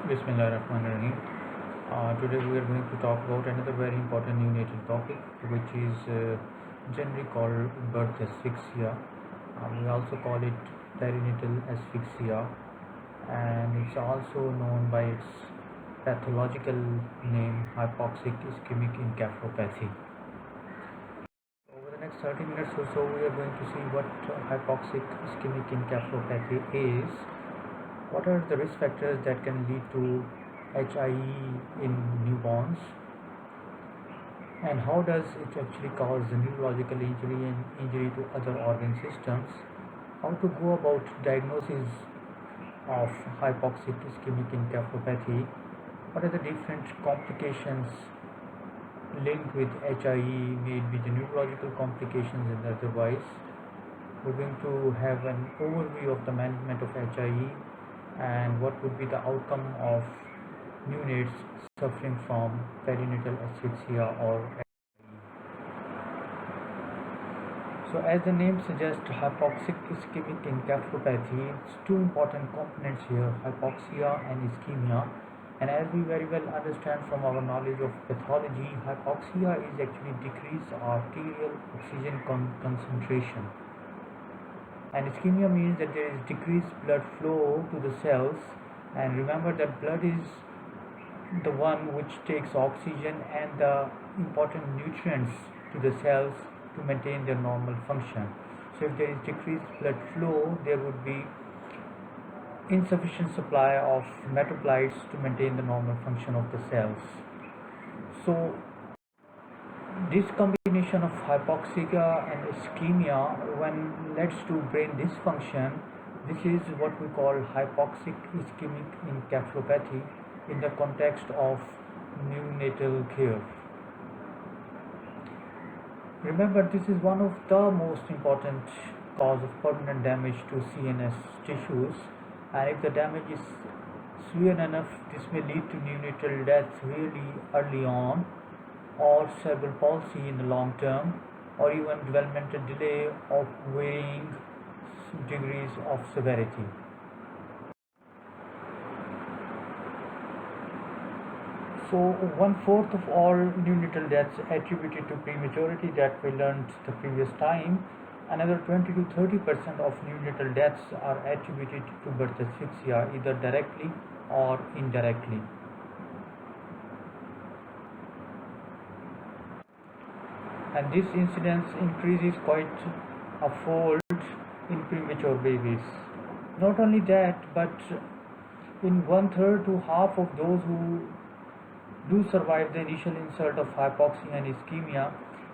Bismillahirrahmanirrahim. Today we are going to talk about another very important neonatal topic, which is generally called birth asphyxia. We also call it perinatal asphyxia, and it's also known by its pathological name hypoxic ischemic encephalopathy. Over the next 30 minutes or so, we are going to see what hypoxic ischemic encephalopathy is, what are the risk factors that can lead to HIE in newborns, and how does it actually cause neurological injury and injury to other organ systems, how to go about diagnosis of hypoxic ischemic encephalopathy, what are the different complications linked with HIE, may it be the neurological complications and otherwise. We're going to have an overview of the management of HIE and what would be the outcome of neonates suffering from perinatal asphyxia or HIE. So as the name suggests, hypoxic ischemic encephalopathy, it's two important components here, hypoxia and ischemia. And as we very well understand from our knowledge of pathology, hypoxia is actually decreased arterial oxygen concentration. And ischemia means that there is decreased blood flow to the cells, and remember that blood is the one which takes oxygen and the important nutrients to the cells to maintain their normal function. So if there is decreased blood flow, there would be insufficient supply of metabolites to maintain the normal function of the cells. So this combination of hypoxia and ischemia, when leads to brain dysfunction, this is what we call hypoxic ischemic encephalopathy in the context of neonatal care. Remember, this is one of the most important cause of permanent damage to CNS tissues, and if the damage is severe enough, this may lead to neonatal death really early on, or cerebral palsy in the long term, or even developmental delay of varying degrees of severity. So 1/4 of all neonatal deaths attributed to prematurity that we learned the previous time. Another 20 to 30% of neonatal deaths are attributed to birth asphyxia, either directly or indirectly. And this incidence increases quite a fold in premature babies. Not only that, but in 1/3 to half of those who do survive the initial insult of hypoxia and ischemia,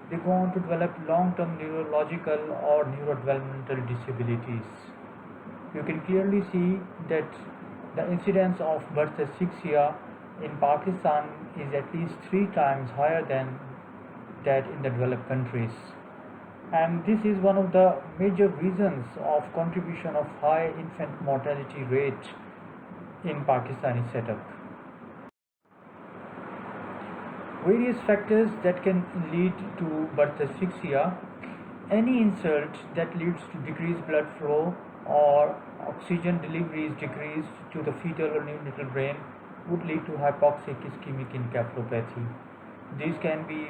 they go on to develop long-term neurological or neurodevelopmental disabilities. You can clearly see that the incidence of birth asphyxia in Pakistan is at least 3 times higher than that in the developed countries. And this is one of the major reasons of contribution of high infant mortality rate in Pakistani setup. Various factors that can lead to birth asphyxia. Any insult that leads to decreased blood flow or oxygen delivery is decreased to the fetal or neonatal brain would lead to hypoxic ischemic encephalopathy. These can be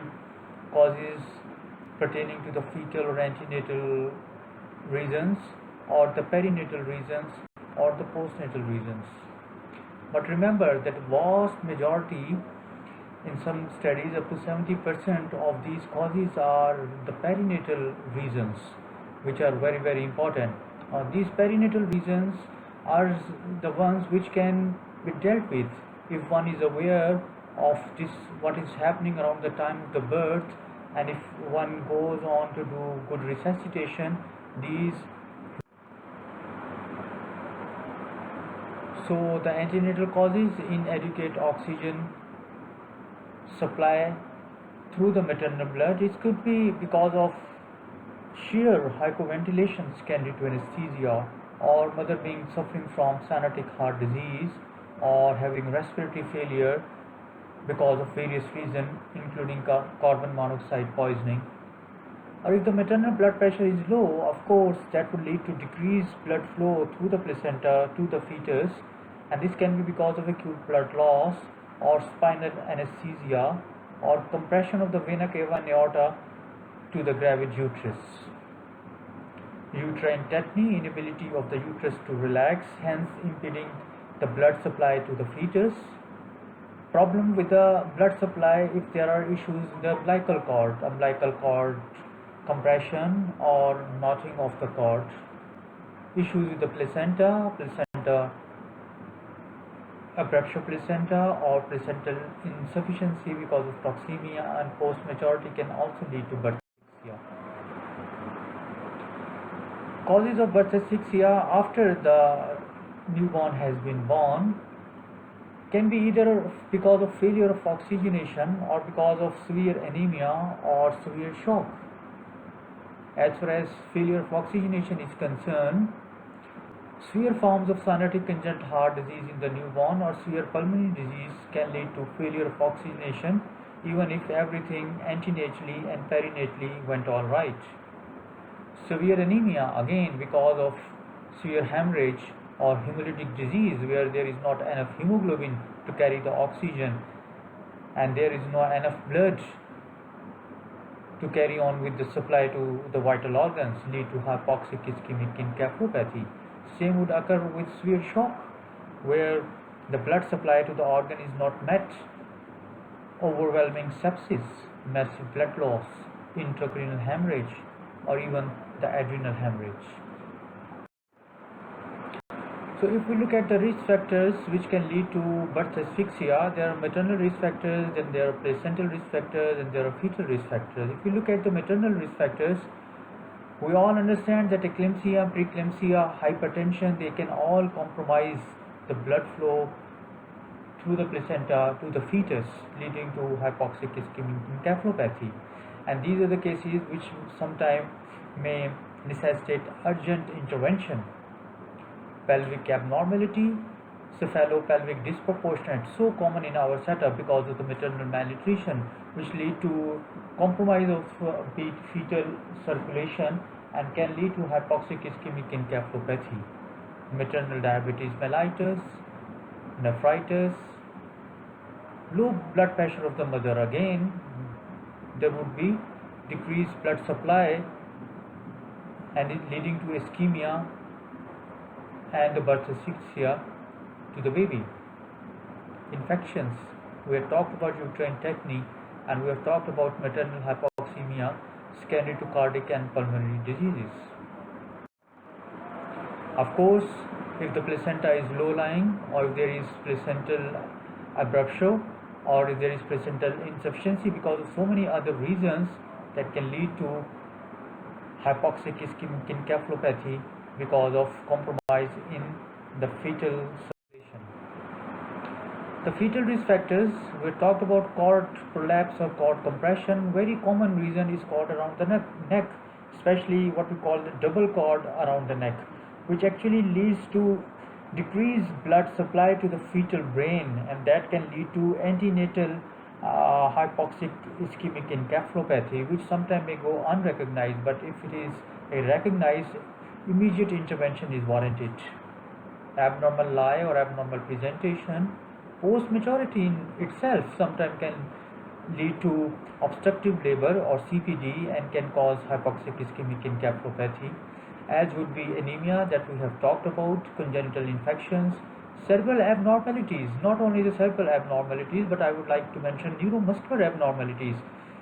causes pertaining to the fetal or antenatal reasons, or the perinatal reasons, or the postnatal reasons. But remember that vast majority, in some studies up to 70% of these causes are the perinatal reasons, which are very, very important. These perinatal reasons are the ones which can be dealt with if one is aware of this, what is happening around the time of the birth, and if one goes on to do good resuscitation. So the antenatal causes, inadequate oxygen supply through the maternal blood. It could be because of sheer hypoventilation secondary to anesthesia, or mother being suffering from cyanotic heart disease, or having respiratory failure because of various reasons, including carbon monoxide poisoning. Or if the maternal blood pressure is low, of course that would lead to decreased blood flow through the placenta to the fetus, and this can be because of acute blood loss or spinal anesthesia or compression of the vena cava and aorta to the gravid uterus. Uterine tetany, inability of the uterus to relax, hence impeding the blood supply to the fetus. Problem with the blood supply if there are issues in the umbilical cord compression or knotting of the cord. Issues with the placenta abruptio placenta or placental insufficiency because of toxemia, and post-maturity can also lead to birth asphyxia. Causes of birth asphyxia after the newborn has been born can be either because of failure of oxygenation or because of severe anemia or severe shock. As far as failure of oxygenation is concerned, severe forms of cyanotic congenital heart disease in the newborn or severe pulmonary disease can lead to failure of oxygenation even if everything antenatally and perinatally went all right. Severe anemia, again because of severe hemorrhage or hemolytic disease where there is not enough hemoglobin to carry the oxygen and there is not enough blood to carry on with the supply to the vital organs, lead to hypoxic ischemic encephalopathy. Same would occur with severe shock where the blood supply to the organ is not met, overwhelming sepsis, massive blood loss, intracranial hemorrhage, or even the adrenal hemorrhage. So if we look at the risk factors which can lead to birth asphyxia, there are maternal risk factors, then there are placental risk factors, and there are fetal risk factors. If we look at the maternal risk factors, we all understand that eclampsia, preeclampsia, hypertension, they can all compromise the blood flow through the placenta to the fetus, leading to hypoxic ischemic encephalopathy. And these are the cases which sometimes may necessitate urgent intervention. Pelvic abnormality, cephalopelvic disproportionate, so common in our setup because of the maternal malnutrition, which lead to compromise of fetal circulation and can lead to hypoxic ischemic encephalopathy. Maternal diabetes mellitus, nephritis, low blood pressure of the mother, again there would be decreased blood supply and it leading to ischemia and the birth asphyxia to the baby. Infections, we have talked about uterine tetany and we have talked about maternal hypoxemia, secondary to cardiac and pulmonary diseases. Of course, if the placenta is low-lying or if there is placental abruptio or if there is placental insufficiency because of so many other reasons that can lead to hypoxic ischemic encephalopathy because of compromise in the fetal circulation. The fetal risk factors, we talked about cord prolapse or cord compression. Very common reason is cord around the neck, especially what we call the double cord around the neck, which actually leads to decreased blood supply to the fetal brain, and that can lead to antenatal hypoxic ischemic encephalopathy, which sometimes may go unrecognized, but if it is recognized, immediate intervention is warranted. Abnormal lie or abnormal presentation, post-maturity in itself sometimes can lead to obstructive labor or CPD and can cause hypoxic ischemic encephalopathy, as would be anemia that we have talked about, congenital infections, cerebral abnormalities, not only the cerebral abnormalities, but I would like to mention neuromuscular abnormalities.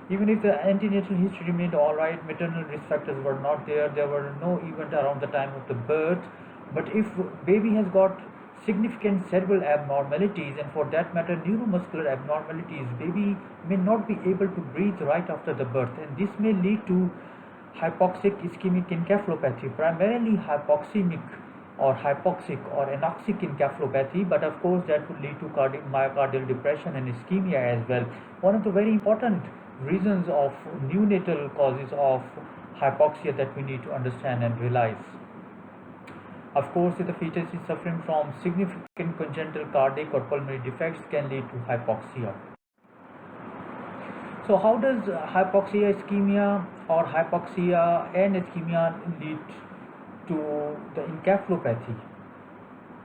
Even if the antenatal history remained alright, maternal risk factors were not there, there were no event around the time of the birth, but if baby has got significant cerebral abnormalities and for that matter neuromuscular abnormalities, baby may not be able to breathe right after the birth, and this may lead to hypoxic ischemic encephalopathy, primarily hypoxemic or hypoxic or anoxic encephalopathy, but of course that would lead to myocardial depression and ischemia as well. One of the very important reasons of neonatal causes of hypoxia that we need to understand and realize. Of course, if the fetus is suffering from significant congenital cardiac or pulmonary defects can lead to hypoxia. So how does hypoxia, ischemia or hypoxia and ischemia lead to the encephalopathy?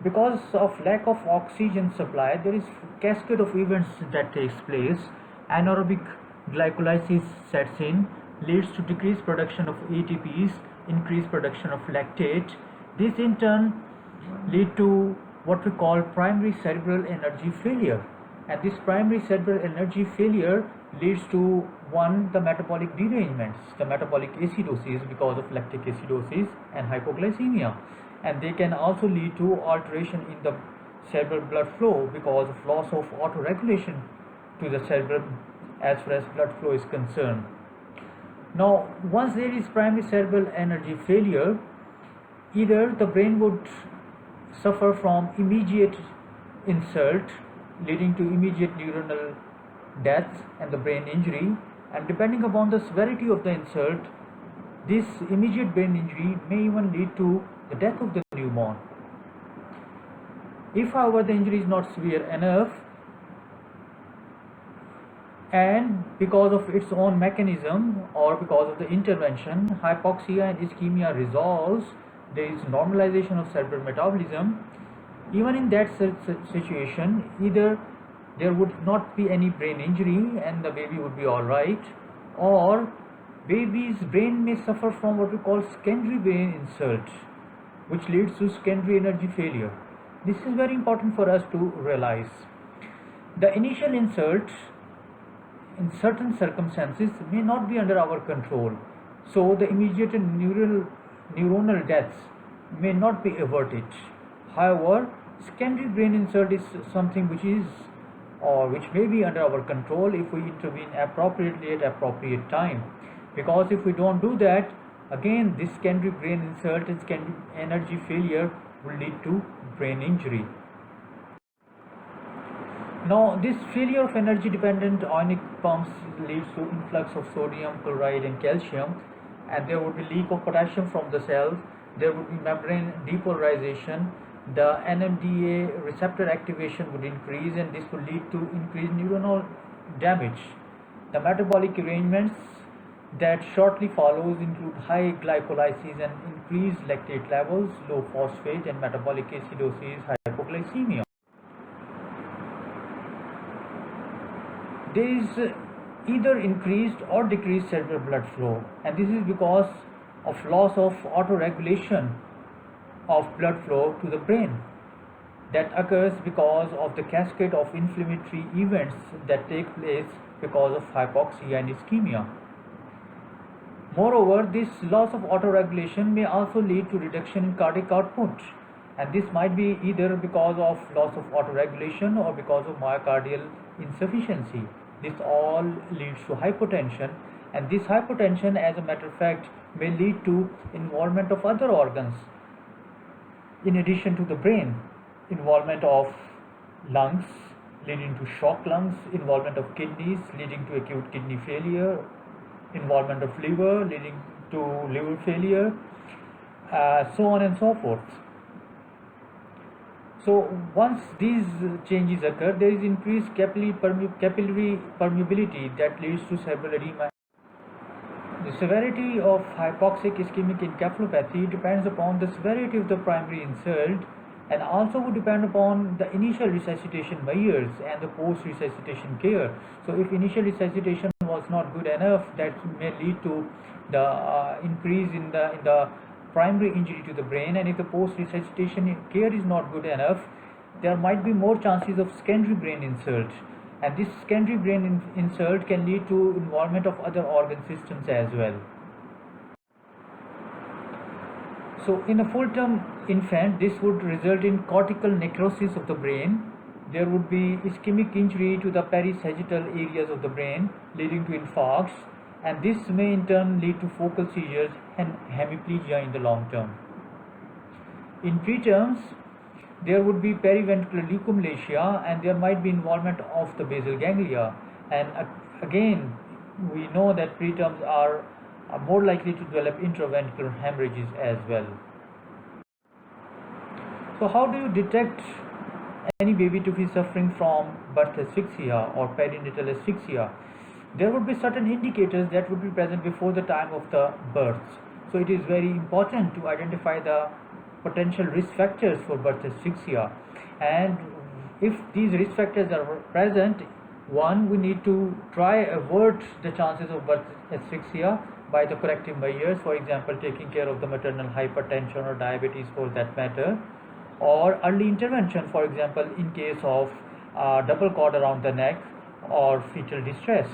Because of lack of oxygen supply, there is cascade of events that takes place. Anaerobic glycolysis sets in, leads to decreased production of ATPs, increased production of lactate. This in turn lead to what we call primary cerebral energy failure. And this primary cerebral energy failure leads to one, the metabolic derangements, the metabolic acidosis because of lactic acidosis and hypoglycemia. And they can also lead to alteration in the cerebral blood flow because of loss of autoregulation to the cerebrum as far as blood flow is concerned. Now, once there is primary cerebral energy failure, either the brain would suffer from immediate insult leading to immediate neuronal death and the brain injury, and depending upon the severity of the insult, this immediate brain injury may even lead to the death of the newborn. If, however, the injury is not severe enough and because of its own mechanism or because of the intervention, hypoxia and ischemia resolves, there is normalization of cerebral metabolism. Even in that situation, either there would not be any brain injury and the baby would be alright, or baby's brain may suffer from what we call secondary brain insult, which leads to secondary energy failure. This is very important for us to realize. The initial insult in certain circumstances may not be under our control, so the immediate neuronal deaths may not be averted. However, secondary brain insult is something which is or which may be under our control if we intervene appropriately at appropriate time. Because if we don't do that, again this secondary brain insult and secondary energy failure will lead to brain injury. Now, this failure of energy dependent ionic pumps leads to influx of sodium, chloride and calcium, and there would be leak of potassium from the cells. There would be membrane depolarization. The NMDA receptor activation would increase, and this would lead to increased neuronal damage. The metabolic arrangements that shortly follows include high glycolysis and increased lactate levels, low phosphate and metabolic acidosis, hypoglycemia. There is either increased or decreased cerebral blood flow, and this is because of loss of autoregulation of blood flow to the brain that occurs because of the cascade of inflammatory events that take place because of hypoxia and ischemia. Moreover, this loss of autoregulation may also lead to reduction in cardiac output, and this might be either because of loss of autoregulation or because of myocardial insufficiency. This all leads to hypotension, and this hypotension, as a matter of fact, may lead to involvement of other organs in addition to the brain. Involvement of lungs leading to shock lungs, involvement of kidneys leading to acute kidney failure, involvement of liver leading to liver failure, so on and so forth. So once these changes occur, there is increased capillary permeability that leads to cerebral edema. The severity of hypoxic ischemic encephalopathy depends upon the severity of the primary insult and also would depend upon the initial resuscitation measures and the post-resuscitation care. So if initial resuscitation was not good enough, that may lead to the increase in the primary injury to the brain, and if the post-resuscitation care is not good enough, there might be more chances of secondary brain insult, and this secondary brain insult can lead to involvement of other organ systems as well. So in a full-term infant, this would result in cortical necrosis of the brain. There would be ischemic injury to the perisagittal areas of the brain leading to infarcts, and this may in turn lead to focal seizures and hemiplegia in the long term. In preterms, there would be periventricular leukomalacia, and there might be involvement of the basal ganglia, and again we know that preterms are more likely to develop intraventricular hemorrhages as well. So how do you detect any baby to be suffering from birth asphyxia or perinatal asphyxia? There would be certain indicators that would be present before the time of the birth. So it is very important to identify the potential risk factors for birth asphyxia, and if these risk factors are present, one, we need to try avert the chances of birth asphyxia by the corrective measures, for example taking care of the maternal hypertension or diabetes for that matter, or early intervention, for example in case of double cord around the neck or fetal distress.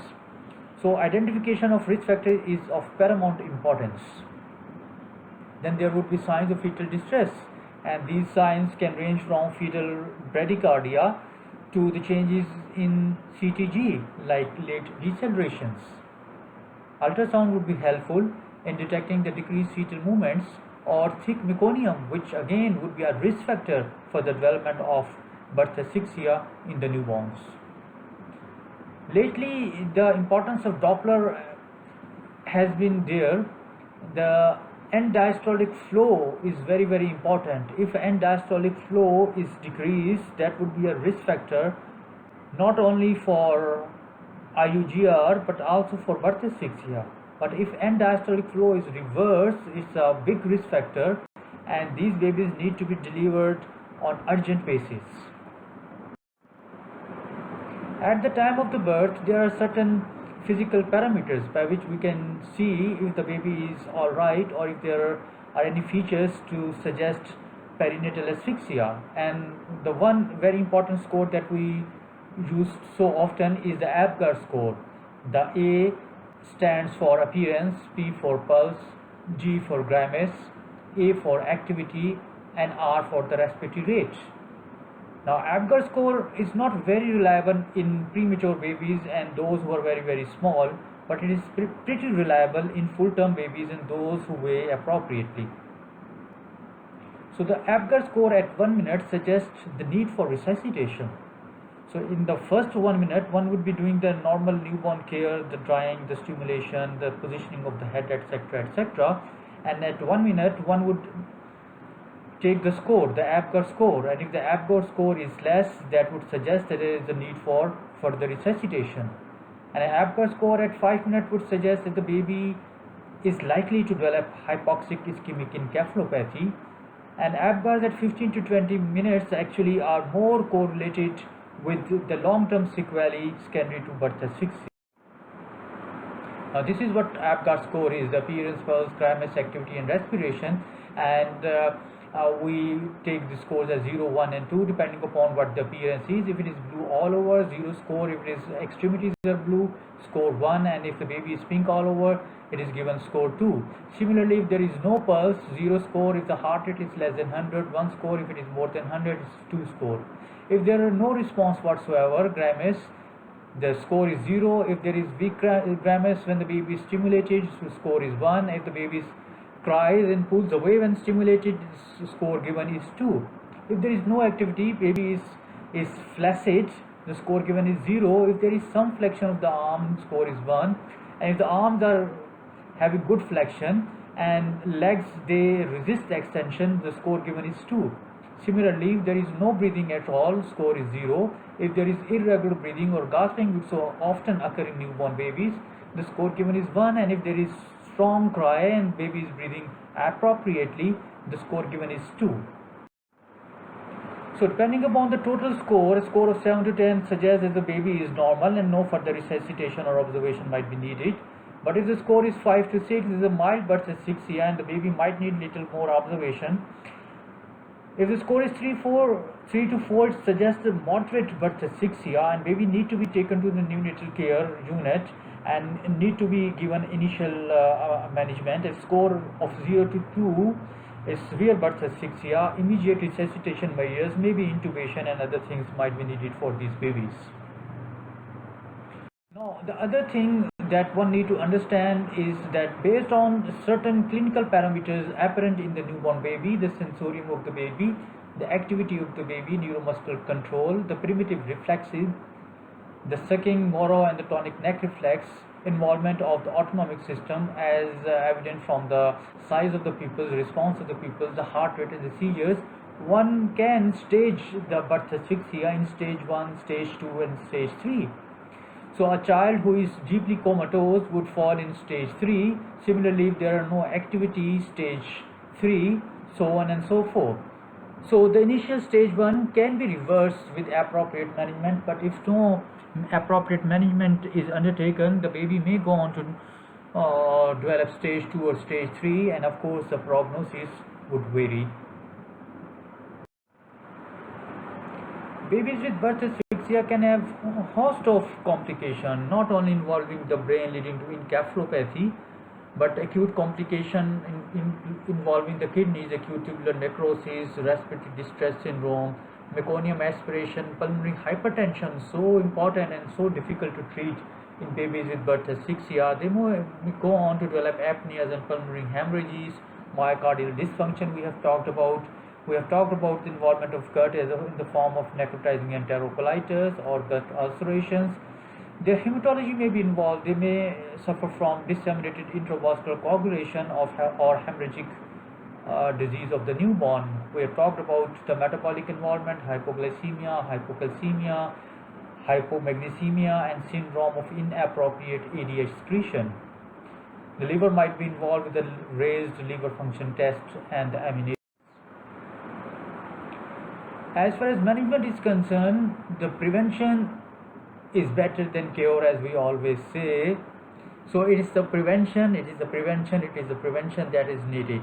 So identification of risk factor is of paramount importance. Then there would be signs of fetal distress, and these signs can range from fetal bradycardia to the changes in CTG like late decelerations. Ultrasound would be helpful in detecting the decreased fetal movements or thick meconium, which again would be a risk factor for the development of birth asphyxia in the newborns. Lately, the importance of Doppler has been there. The end diastolic flow is very, very important. If end diastolic flow is decreased, that would be a risk factor not only for IUGR but also for birth asphyxia. But if end diastolic flow is reversed, it's a big risk factor, and these babies need to be delivered on urgent basis. At the time of the birth, there are certain physical parameters by which we can see if the baby is alright or if there are any features to suggest perinatal asphyxia. And the one very important score that we use so often is the APGAR score. The A stands for appearance, P for pulse, G for grimace, A for activity, and R for the respiratory rate. Now, APGAR score is not very reliable in premature babies and those who are very, very small, but it is pretty reliable in full-term babies and those who weigh appropriately. So the APGAR score at 1 minute suggests the need for resuscitation. So in the first 1 minute, one would be doing the normal newborn care, the drying, the stimulation, the positioning of the head, etc., etc. And at 1 minute, one would take the score, the APGAR score, and if the APGAR score is less, that would suggest that there is a need for further resuscitation. And an APGAR score at 5 minutes would suggest that the baby is likely to develop hypoxic ischemic encephalopathy, and APGARs at 15 to 20 minutes actually are more correlated with the long-term sequelae secondary to birth asphyxia. Now this is what APGAR score is: the appearance, pulse, grimace, activity, and respiration, and we take the scores as 0, 1, and 2 depending upon what the appearance is. If it is blue all over, 0 score. If it is extremities are blue, score 1, and if the baby is pink all over, it is given score 2. Similarly, if there is no pulse, 0 score. If the heart rate is less than 100, 1 score. If it is more than 100, it's 2 score. If there are no response whatsoever, grimace, the score is 0. If there is weak grimace when the baby is stimulated, so score is 1. If the baby cries and pulls away when stimulated, score given is 2. If there is no activity, baby is flaccid, the score given is 0. If there is some flexion of the arm, score is 1. And if the arms are having good flexion and legs they resist extension, the score given is 2. Similarly, if there is no breathing at all, score is 0. If there is irregular breathing or gasping, which so often occur in newborn babies, the score given is 1. And if there is strong cry and baby is breathing appropriately, the score given is 2. So depending upon the total score, a score of 7 to 10 suggests that the baby is normal and no further resuscitation or observation might be needed. But if the score is 5 to 6, this is a mild birth asphyxia and the baby might need little more observation. If the score is 3 to 4, it suggests a moderate birth asphyxia and baby need to be taken to the neonatal care unit and need to be given initial management. A score of 0 to 2 is severe birth asphyxia. Immediate resuscitation measures, maybe intubation and other things might be needed for these babies. Now, the other thing that one need to understand is that based on certain clinical parameters apparent in the newborn baby, the sensorium of the baby, the activity of the baby, neuromuscular control, the primitive reflexes, the sucking, moro, and the tonic neck reflex, involvement of the autonomic system as evident from the size of the pupils, response of the pupils, the heart rate, and the seizures, one can stage the birth asphyxia in stage 1, stage 2, and stage 3. So a child who is deeply comatose would fall in stage 3. Similarly, if there are no activity, stage 3. so on and so forth. So the initial stage 1 can be reversed with appropriate management, but if no appropriate management is undertaken, the baby may go on to develop stage 2 or stage 3, and of course the prognosis would vary. Babies with birth asphyxia can have a host of complications, not only involving the brain leading to encephalopathy, but acute complication involving the kidneys, acute tubular necrosis, respiratory distress syndrome, meconium aspiration, pulmonary hypertension, so important and so difficult to treat in babies with birth asphyxia. They may go on to develop apneas and pulmonary hemorrhages, myocardial dysfunction we have talked about. We have talked about the involvement of gut in the form of necrotizing enterocolitis or gut ulcerations. Their hematology may be involved. They may suffer from disseminated intravascular coagulation or hemorrhagic disease of the newborn. We have talked about the metabolic involvement, hypoglycemia, hypocalcemia, hypomagnesemia, and syndrome of inappropriate ADH excretion. The liver might be involved with the raised liver function test and the amylase. As far as management is concerned, the prevention is better than cure, as we always say. So it is the prevention that is needed.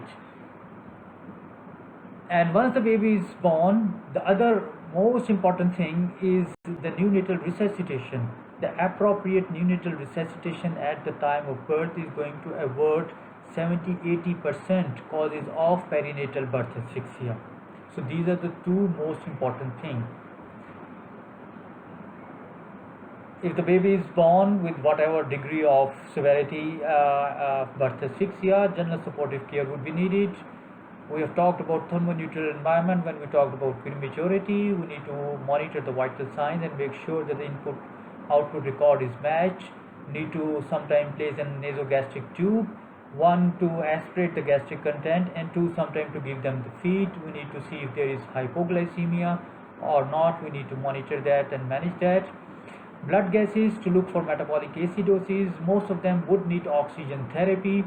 And once the baby is born, the other most important thing is the neonatal resuscitation. The appropriate neonatal resuscitation at the time of birth is going to avert 70-80% causes of perinatal birth asphyxia. So these are the two most important things. If the baby is born with whatever degree of severity birth asphyxia, general supportive care would be needed. We have talked about thermoneutral environment when we talked about prematurity. We need to monitor the vital signs and make sure that the input-output record is matched. Need to sometimes place a nasogastric tube. 1 to aspirate the gastric content, and 2 sometimes to give them the feed. We need to see if there is hypoglycemia or not. We need to monitor that and manage that. Blood gases to look for metabolic acidosis. Most of them would need oxygen therapy.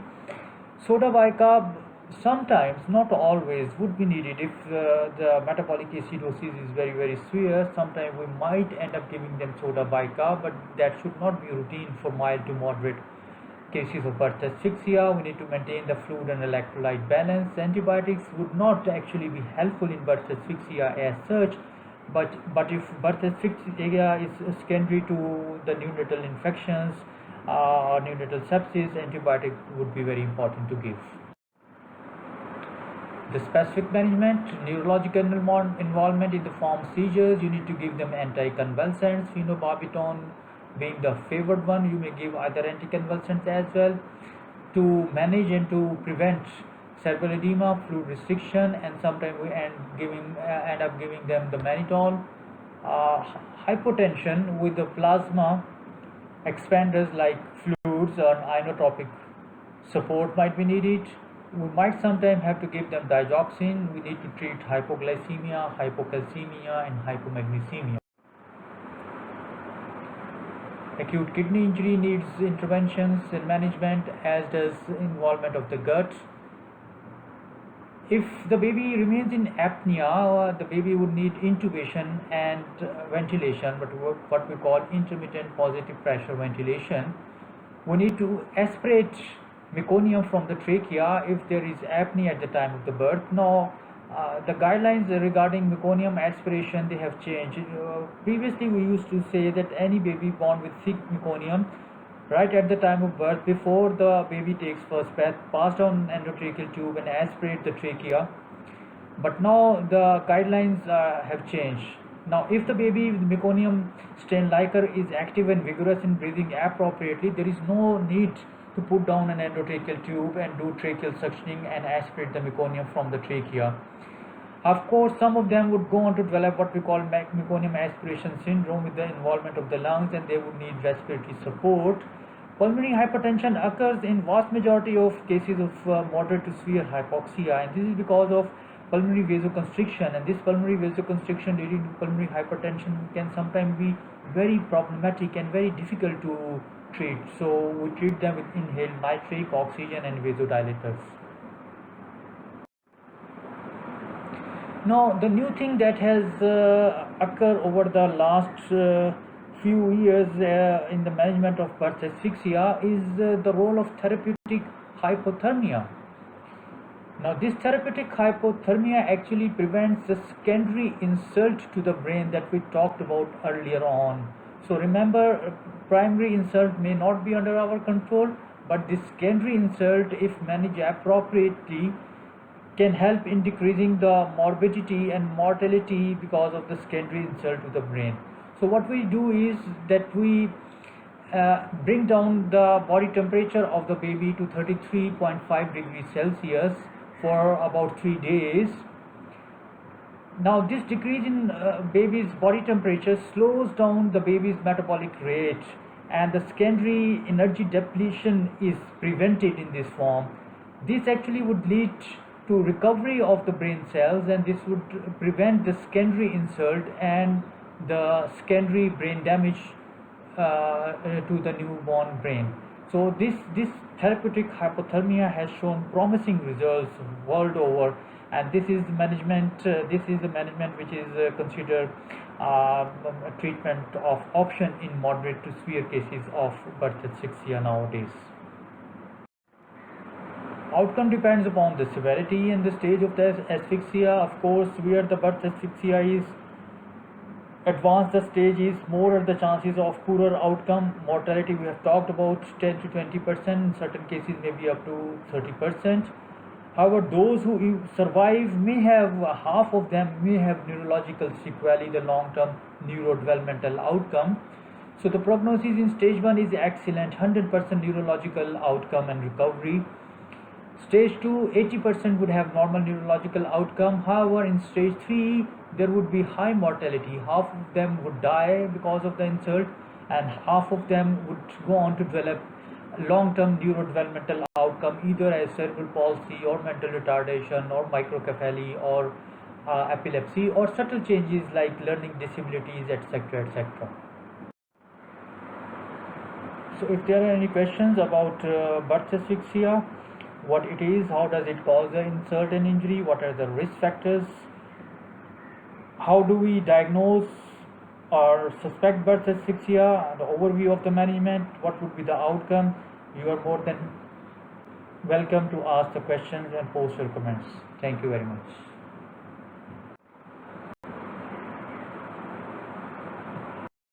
Soda bicarb sometimes, not always, would be needed if the metabolic acidosis is very, very severe. Sometimes we might end up giving them soda bicarb, but that should not be routine for mild to moderate cases of birth asphyxia. We need to maintain the fluid and electrolyte balance. Antibiotics would not actually be helpful in birth asphyxia as such, but if birth asphyxia is secondary to the neonatal infections or neonatal sepsis, antibiotics would be very important to give. The specific management, neurological involvement in the form of seizures, you need to give them anticonvulsants, phenobarbital being the favored one. You may give other anticonvulsants as well to manage and to prevent cerebral edema, fluid restriction, and sometimes we end up giving them the mannitol. Hypotension with the plasma expanders like fluids or inotropic support might be needed. We might sometimes have to give them digoxin. We need to treat hypoglycemia, hypocalcemia, and hypomagnesemia. Acute kidney injury needs interventions and management, as does involvement of the gut. If the baby remains in apnea, the baby would need intubation and ventilation, but what we call intermittent positive pressure ventilation. We need to aspirate meconium from the trachea if there is apnea at the time of the birth. Now, the guidelines regarding meconium aspiration, they have changed. Previously we used to say that any baby born with thick meconium right at the time of birth, before the baby takes first breath, pass down endotracheal tube and aspirate the trachea. But now the guidelines have changed. Now if the baby with meconium strain Liker is active and vigorous in breathing appropriately, there is no need to put down an endotracheal tube and do tracheal suctioning and aspirate the meconium from the trachea. Of course, some of them would go on to develop what we call meconium aspiration syndrome with the involvement of the lungs, and they would need respiratory support. Pulmonary hypertension occurs in vast majority of cases of moderate to severe hypoxia, and this is because of pulmonary vasoconstriction, and this pulmonary vasoconstriction leading to pulmonary hypertension can sometimes be very problematic and very difficult to treat. So we treat them with inhaled nitric oxygen and vasodilators. Now, the new thing that has occurred over the last few years in the management of birth asphyxia is the role of therapeutic hypothermia. Now, this therapeutic hypothermia actually prevents the secondary insult to the brain that we talked about earlier on. So, remember, primary insult may not be under our control, but this secondary insult, if managed appropriately, can help in decreasing the morbidity and mortality because of the secondary insult to the brain. So, what we do is that we bring down the body temperature of the baby to 33.5 degrees Celsius for about 3 days. Now, this decrease in baby's body temperature slows down the baby's metabolic rate, and the secondary energy depletion is prevented in this form. This actually would lead to recovery of the brain cells, and this would prevent the secondary insult and the secondary brain damage to the newborn brain. So this therapeutic hypothermia has shown promising results world over, and this is the management. This is the management which is considered a treatment of option in moderate to severe cases of birth asphyxia nowadays. Outcome depends upon the severity and the stage of the asphyxia. Of course, where the birth asphyxia is advanced the stage is, more are the chances of poorer outcome. Mortality we have talked about 10 to 20%, in certain cases maybe up to 30%. However, those who survive may have, half of them may have neurological sequelae, the long-term neurodevelopmental outcome. So the prognosis in stage 1 is excellent, 100% neurological outcome and recovery. Stage 2, 80% would have normal neurological outcome. However, in stage 3, there would be high mortality. Half of them would die because of the insult, and half of them would go on to develop long-term neurodevelopmental outcome, either as cerebral palsy or mental retardation or microcephaly or epilepsy, or subtle changes like learning disabilities, etc., etc. So if there are any questions about birth asphyxia, what it is, how does it cause the insult and injury, what are the risk factors, how do we diagnose or suspect birth asphyxia, the overview of the management, what would be the outcome, you are more than welcome to ask the questions and post your comments. Thank you very much.